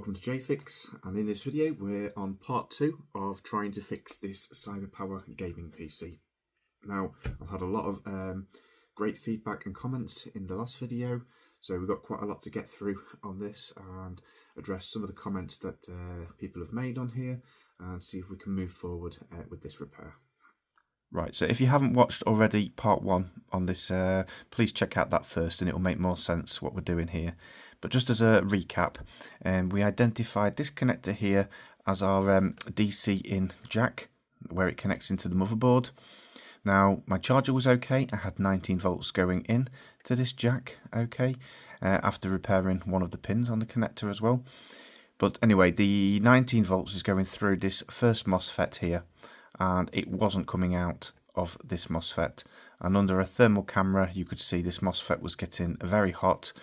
welcome to JFix, and in this video we're on part 2 of trying to fix this Cyberpower gaming PC. Now, I've had a lot of great feedback and comments in the last video, so we've got quite a lot to get through on this and address some of the comments that people have made on here and see if we can move forward with this repair. Right, so if you haven't watched already part 1 on this, please check out that first and it will make more sense what we're doing here. But just as a recap, we identified this connector here as our DC in jack, where it connects into the motherboard. Now, my charger was okay, I had 19 volts going in to this jack, okay, after repairing one of the pins on the connector as well. But anyway, the 19 volts is going through this first Mosfet here, and it wasn't coming out of this Mosfet, and under a thermal camera you could see this Mosfet was getting very hot,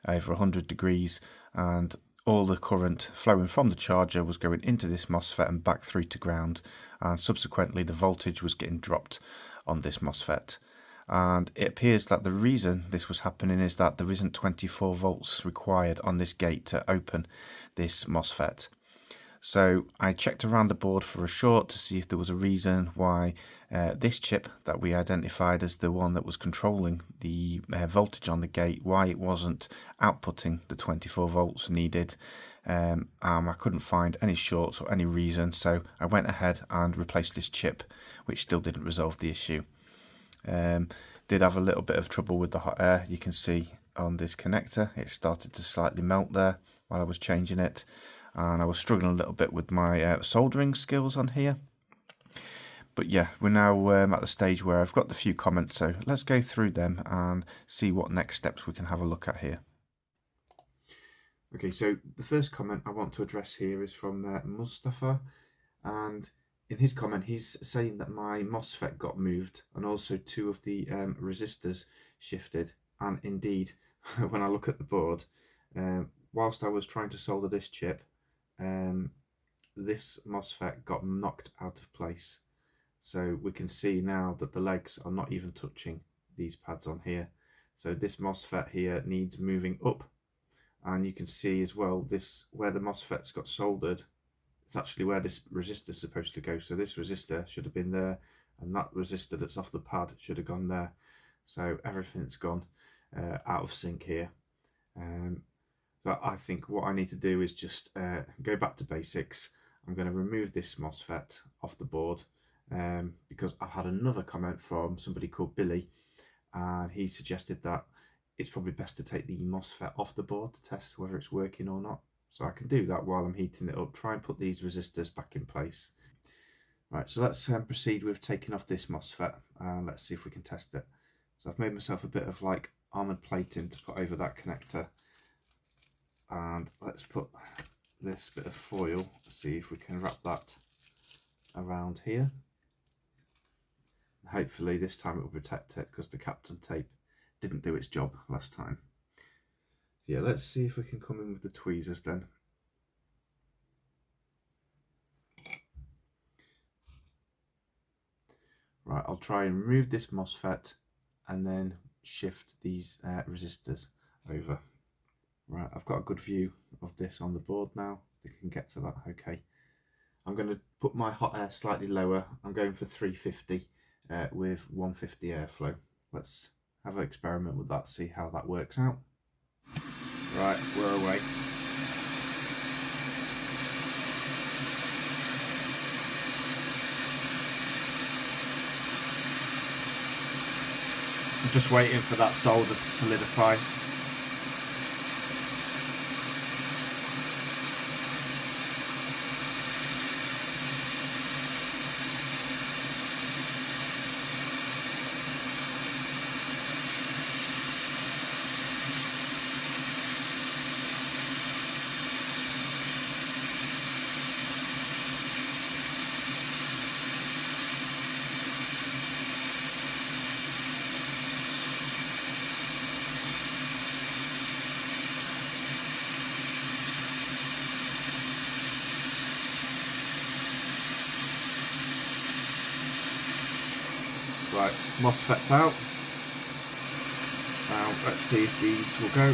over 100 degrees, and all the current flowing from the charger was going into this Mosfet and back through to ground, and subsequently the voltage was getting dropped on this Mosfet. And it appears that the reason this was happening is that there isn't 24 volts required on this gate to open this Mosfet. So I checked around the board for a short to see if there was a reason why this chip that we identified as the one that was controlling the voltage on the gate, why it wasn't outputting the 24 volts needed. I couldn't find any shorts or any reason, so I went ahead and replaced this chip, which still didn't resolve the issue. Did have a little bit of trouble with the hot air. You can see on this connector it started to slightly melt there while I was changing it. And I was struggling a little bit with my soldering skills on here. But yeah, we're now at the stage where I've got the few comments, so let's go through them and see what next steps we can have a look at here. Okay, so the first comment I want to address here is from Mustafa, and in his comment he's saying that my Mosfet got moved and also 2 of the resistors shifted, and indeed when I look at the board, whilst I was trying to solder this chip, this Mosfet got knocked out of place. So we can see now that the legs are not even touching these pads on here. So this Mosfet here needs moving up, and you can see as well this where the Mosfet's got soldered, it's actually where this resistor is supposed to go. So this resistor should have been there, and that resistor that's off the pad should have gone there. So everything's gone out of sync here. So I think what I need to do is just go back to basics. I'm going to remove this Mosfet off the board because I had another comment from somebody called Billy, and he suggested that it's probably best to take the Mosfet off the board to test whether it's working or not. So I can do that while I'm heating it up, try and put these resistors back in place. Right, so let's proceed with taking off this Mosfet and let's see if we can test it. So I've made myself a bit of like armoured plating to put over that connector. And let's put this bit of foil to see if we can wrap that around here. Hopefully this time it will protect it, because the Captain tape didn't do its job last time. Yeah, let's see if we can come in with the tweezers then. Right, I'll try and remove this Mosfet and then shift these resistors over. Right, I've got a good view of this on the board now. I think I can get to that okay. I'm going to put my hot air slightly lower. I'm going for 350 with 150 airflow. Let's have an experiment with that, see how that works out. Right, we're away. I'm just waiting for that solder to solidify. Right, Mosfet's out. Now let's see if these will go.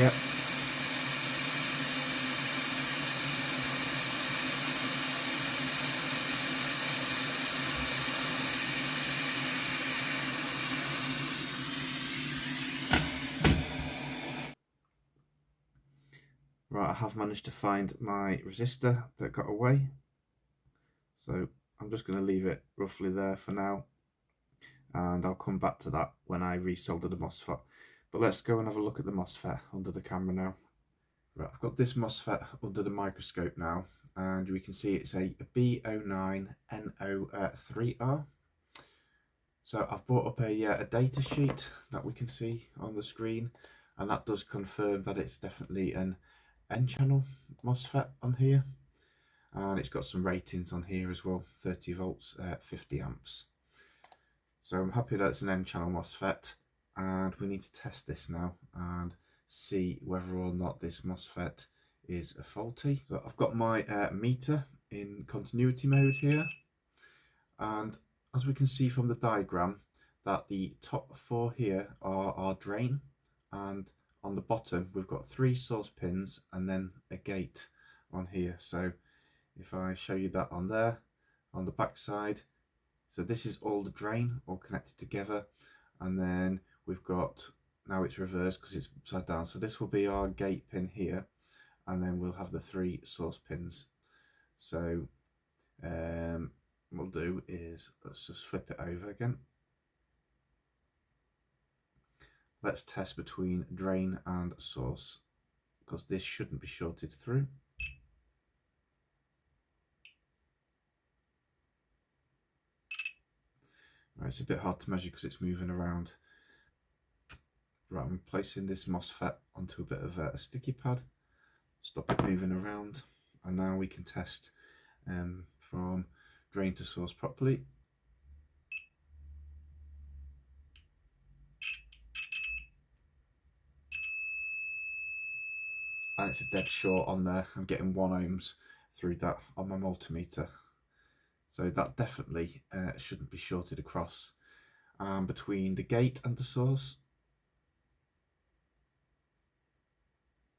Yep. Right, I have managed to find my resistor that got away. So I'm just going to leave it roughly there for now. And I'll come back to that when I resolder the Mosfet. But let's go and have a look at the Mosfet under the camera now. Right, I've got this Mosfet under the microscope now, and we can see it's a B09NO3R. So I've brought up a data sheet that we can see on the screen, and that does confirm that it's definitely an N-channel Mosfet on here. And it's got some ratings on here as well, 30 volts, 50 amps. So I'm happy that it's an N-channel MOSFET, and we need to test this now and see whether or not this MOSFET is faulty. So I've got my meter in continuity mode here, and as we can see from the diagram that the top four here are our drain, and on the bottom we've got 3 source pins and then a gate on here. So if I show you that on there, on the back side, so this is all the drain, all connected together, and then we've got, now it's reversed because it's upside down, so this will be our gate pin here, and then we'll have the 3 source pins. So what we'll do is, let's just flip it over again. Let's test between drain and source, because this shouldn't be shorted through. Right, it's a bit hard to measure because it's moving around. Right, I'm placing this MOSFET onto a bit of a sticky pad, stop it moving around, and now we can test from drain to source properly. And it's a dead short on there. I'm getting 1 ohms through that on my multimeter. So that definitely shouldn't be shorted across. Between the gate and the source,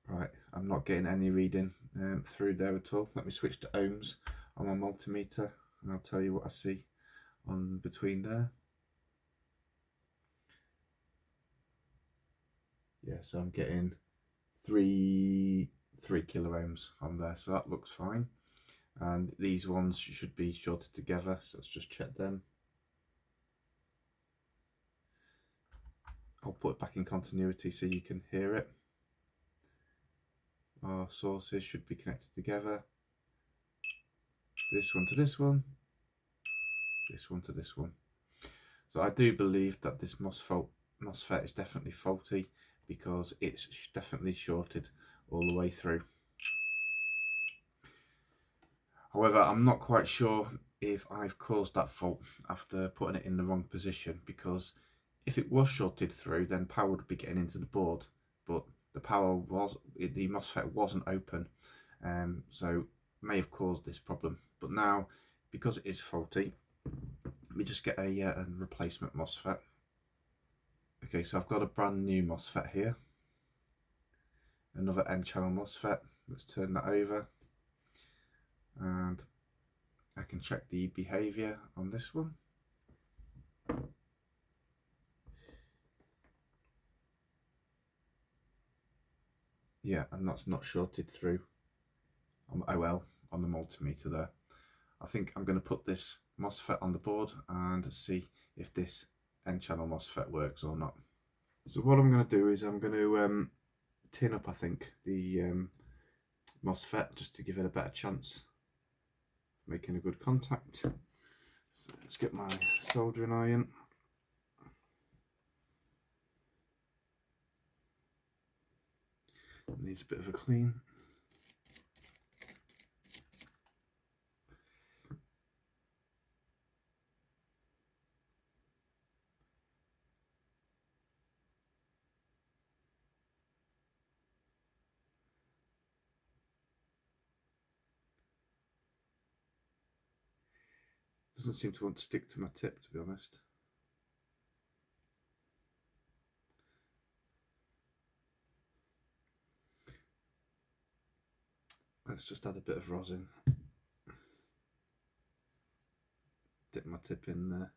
right, I'm not getting any reading through there at all. Let me switch to ohms on my multimeter and I'll tell you what I see on between there. Yeah, so I'm getting 3 kilo ohms on there, so that looks fine. And these ones should be shorted together, so let's just check them. I'll put it back in continuity so you can hear it. Our sources should be connected together. This one to this one, this one to this one. So I do believe that this MOSFET is definitely faulty because it's definitely shorted all the way through. However, I'm not quite sure if I've caused that fault after putting it in the wrong position, because if it was shorted through, then power would be getting into the board, but the MOSFET wasn't open, so may have caused this problem. But now, because it is faulty, let me just get a replacement MOSFET. Okay, so I've got a brand new MOSFET here, another N-channel MOSFET. Let's turn that over, and I can check the behavior on this one. Yeah, and that's not shorted through on OL on the multimeter there. I think I'm going to put this MOSFET on the board and see if this N-channel MOSFET works or not. So what I'm going to do is I'm going to tin up, I think, the MOSFET just to give it a better chance of making a good contact. So let's get my soldering iron. It needs a bit of a clean. Doesn't seem to want to stick to my tip, to be honest. Let's just add a bit of rosin. Dip my tip in there.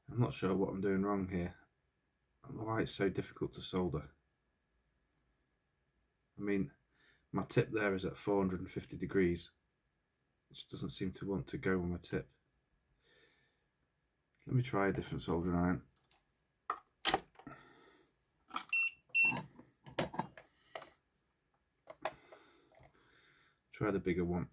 I'm not sure what I'm doing wrong here. Why it's so difficult to solder. I mean, my tip there is at 450 degrees. It just doesn't seem to want to go on my tip. Let me try a different soldering iron. Try the bigger one.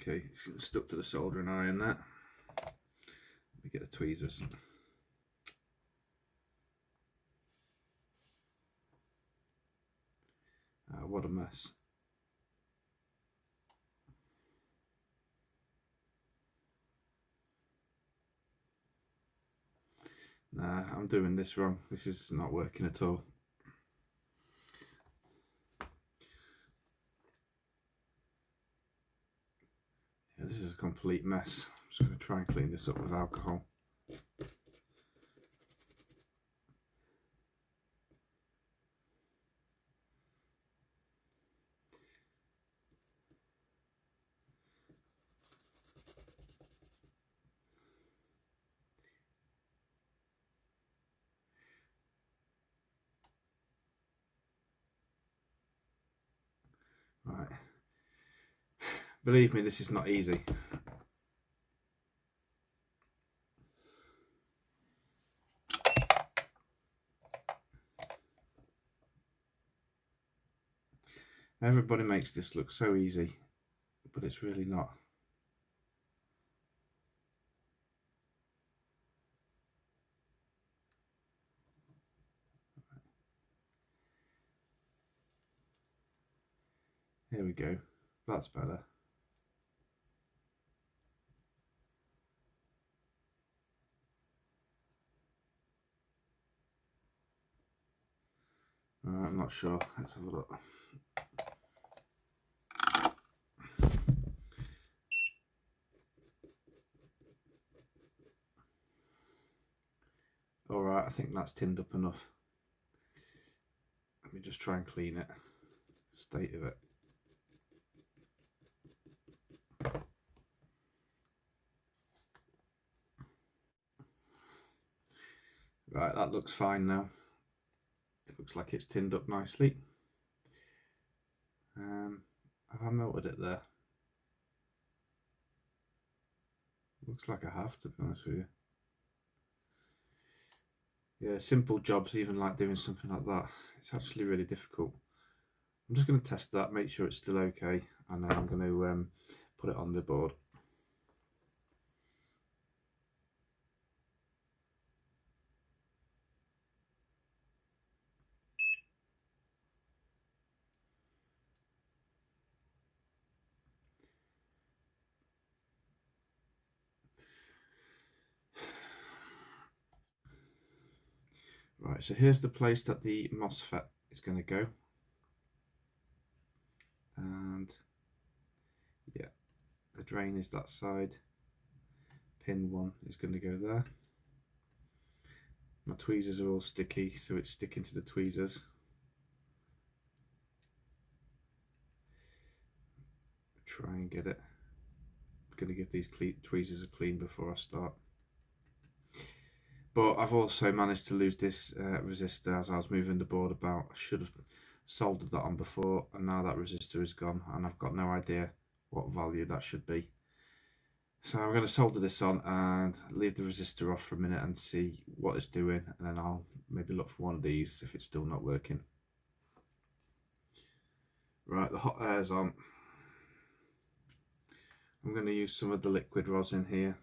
Okay, it's getting stuck to the soldering iron there. Let me get the tweezers. What a mess. Nah, I'm doing this wrong. This is not working at all. Yeah, this is a complete mess. I'm just going to try and clean this up with alcohol. Right. Believe me, this is not easy. Everybody makes this look so easy, but it's really not. Here we go. That's better. I'm not sure. Let's have a look. Alright, I think that's tinned up enough. Let me just try and clean it. State of it. Right, that looks fine now. It looks like it's tinned up nicely. Have I melted it there? Looks like I have, to be honest with you. Yeah, simple jobs, even like doing something like that, it's actually really difficult. I'm just going to test that, make sure it's still okay, and then I'm going to put it on the board. Right, so here's the place that the Mosfet is going to go. And yeah, the drain is that side. Pin 1 is going to go there. My tweezers are all sticky, so it's sticking to the tweezers. Try and get it. I'm going to give these tweezers a clean before I start. But I've also managed to lose this resistor as I was moving the board about. I should have soldered that on before, and now that resistor is gone, and I've got no idea what value that should be. So I'm going to solder this on and leave the resistor off for a minute and see what it's doing, and then I'll maybe look for one of these if it's still not working. Right, the hot air's on. I'm going to use some of the liquid rosin here.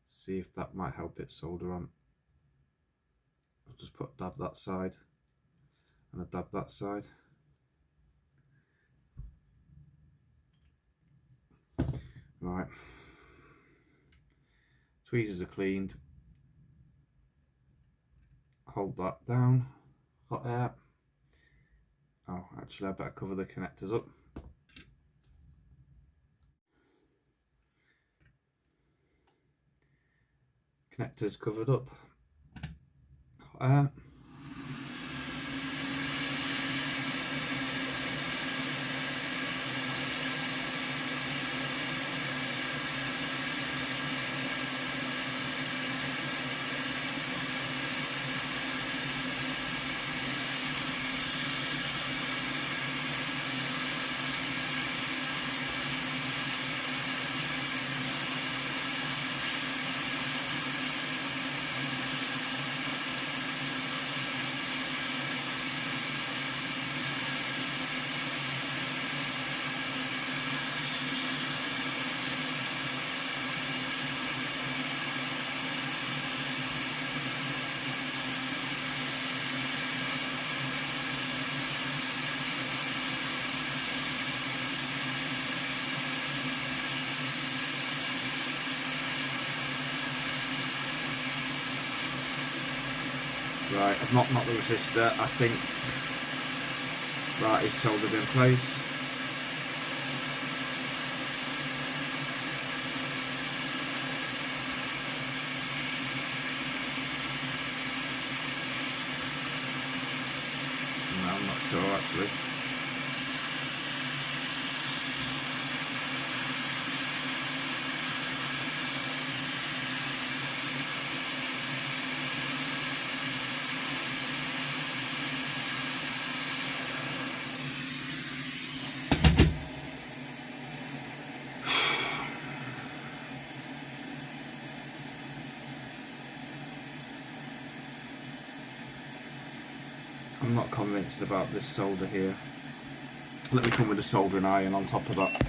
See if that might help it solder on. I'll just dab that side, and a dab that side. Right, tweezers are cleaned. Hold that down, hot air. Oh, actually I better cover the connectors up. Connectors covered up, hot air. Right, I've not knocked the resistor. I think that is soldered in place. No, I'm not sure actually. I'm not convinced about this solder here. Let me come with a soldering iron on top of that.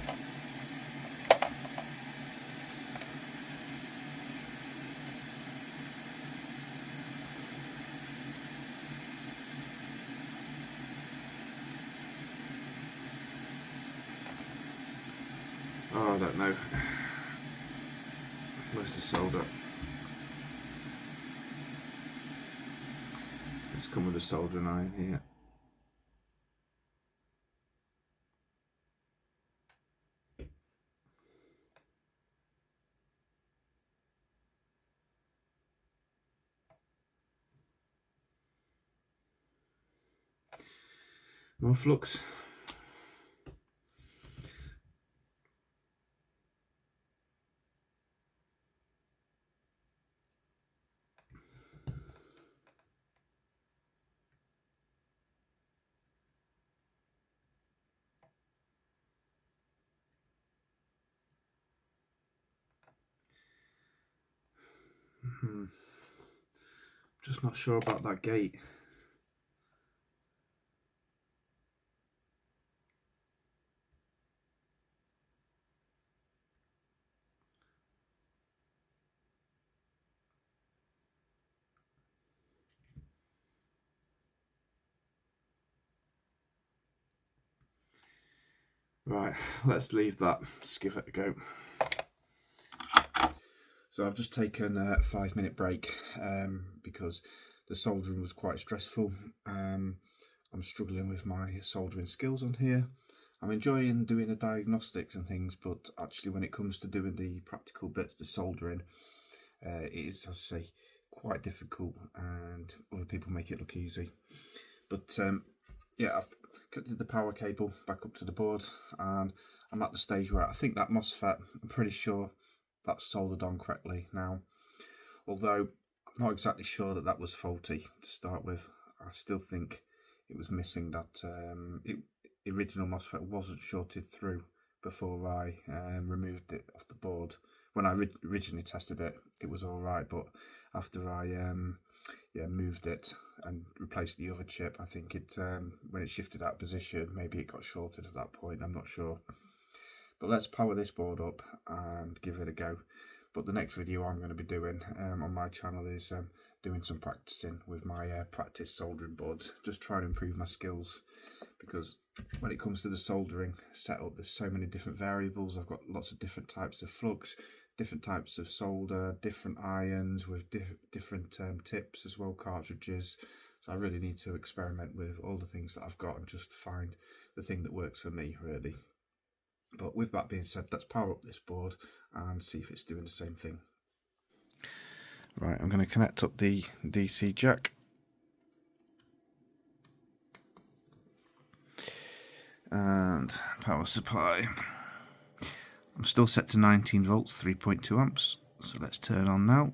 Oh, I don't know. Where's the solder? Let's come with a soldering iron here. More flux. Just not sure about that gate. Right, let's leave that. Let's give it a go. So I've just taken a 5-minute break because the soldering was quite stressful. I'm struggling with my soldering skills on here. I'm enjoying doing the diagnostics and things, but actually when it comes to doing the practical bits, the soldering, it is, as I say, quite difficult, and other people make it look easy. But yeah, I've connected the power cable back up to the board, and I'm at the stage where I think that Mosfet, I'm pretty sure that's soldered on correctly now. Although I'm not exactly sure that that was faulty to start with. I still think it was missing that the original Mosfet wasn't shorted through before I removed it off the board. When I originally tested it, it was all right, but after I moved it and replaced the other chip, I think it when it shifted out of position, maybe it got shorted at that point. I'm not sure. But let's power this board up and give it a go. But the next video I'm going to be doing on my channel is doing some practicing with my practice soldering boards, just trying to improve my skills, because when it comes to the soldering setup, there's so many different variables. I've got lots of different types of flux, different types of solder, different irons with different tips as well, cartridges. So I really need to experiment with all the things that I've got and just find the thing that works for me, really. But with that being said, let's power up this board and see if it's doing the same thing. Right, I'm going to connect up the DC jack. And power supply. I'm still set to 19 volts, 3.2 amps. So let's turn on now.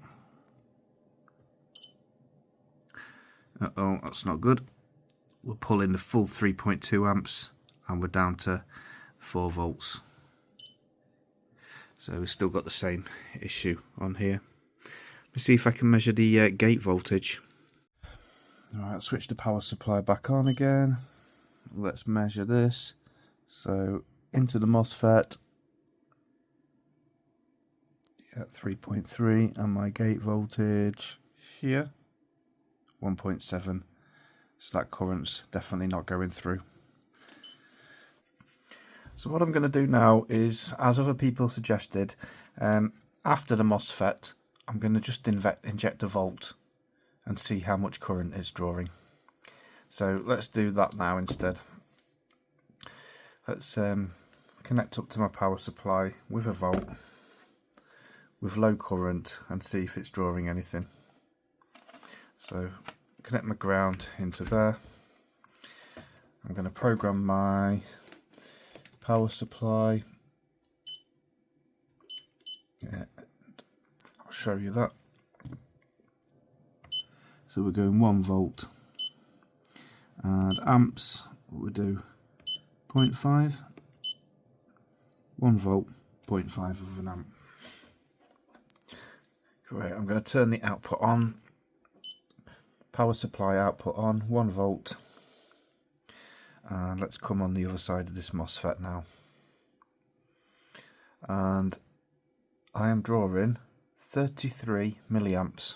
Uh-oh, that's not good. We'll pull in the full 3.2 amps and we're down to 4 volts. So we've still got the same issue on here. Let me see if I can measure the gate voltage. Alright, switch the power supply back on again. Let's measure this. So into the Mosfet. Yeah, 3.3, and my gate voltage here, 1.7. So that current's definitely not going through. So what I'm going to do now is, as other people suggested, after the Mosfet, I'm going to just inject a volt and see how much current it's drawing. So let's do that now instead. Let's connect up to my power supply with a volt with low current and see if it's drawing anything. So connect my ground into there. I'm going to program my power supply. Yeah, I'll show you that. So we're going 1 volt, and amps, what we do, 0.5, 1 volt, 0.5 of an amp. Great, I'm going to turn the output on, power supply output on, 1 volt, and let's come on the other side of this Mosfet now. And I am drawing 33 milliamps.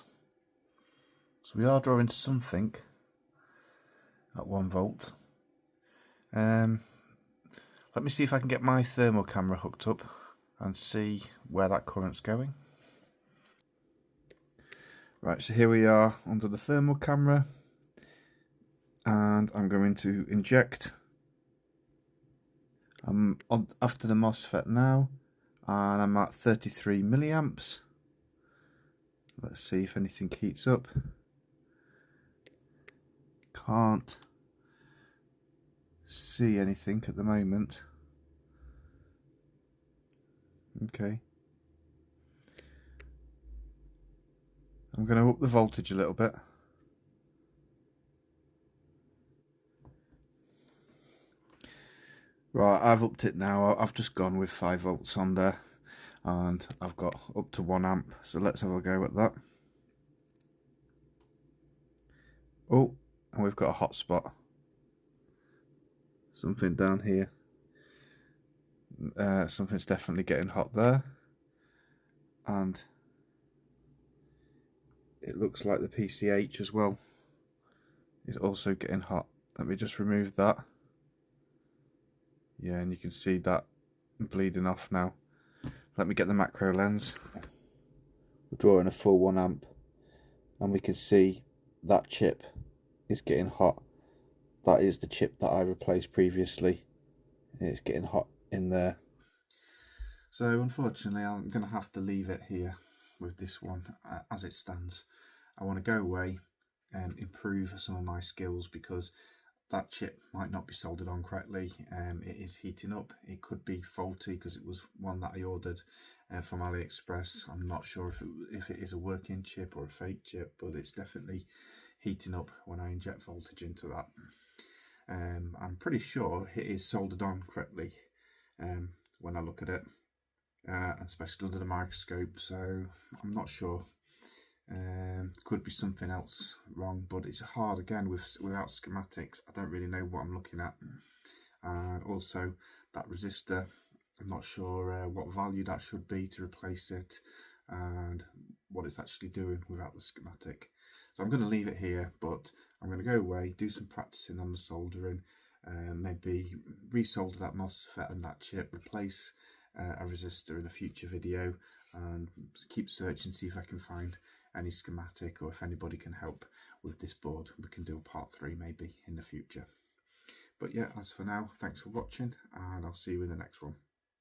So we are drawing something at 1 volt. Let me see if I can get my thermal camera hooked up and see where that current's going. Right, so here we are under the thermal camera, and I'm going to inject. I'm on after the Mosfet now, and I'm at 33 milliamps. Let's see if anything heats up. Can't see anything at the moment. Okay. I'm going to up the voltage a little bit. Right, I've upped it now. I've just gone with 5 volts on there, and I've got up to 1 amp. So let's have a go at that. Oh, and we've got a hot spot. Something down here. Something's definitely getting hot there. And it looks like the PCH as well is also getting hot. Let me just remove that. Yeah, and you can see that bleeding off now. Let me get the macro lens. We're drawing a full 1 amp, and we can see that chip is getting hot. That is the chip that I replaced previously. It's getting hot in there. So unfortunately I'm going to have to leave it here with this one as it stands. I want to go away and improve some of my skills, because that chip might not be soldered on correctly. It is heating up. It could be faulty because it was one that I ordered from AliExpress. I'm not sure if it is a working chip or a fake chip, but it's definitely heating up when I inject voltage into that. I'm pretty sure it is soldered on correctly when I look at it, especially under the microscope, so I'm not sure. Could be something else wrong, but it's hard again without schematics. I don't really know what I'm looking at. And also that resistor, I'm not sure what value that should be to replace it. and what it's actually doing without the schematic. So I'm going to leave it here, but I'm going to go away, do some practicing on the soldering, maybe resolder that MOSFET and that chip, replace a resistor in a future video, and keep searching, see if I can find any schematic, or if anybody can help with this board. We can do a part 3 maybe in the future. But yeah, as for now, thanks for watching, and I'll see you in the next one.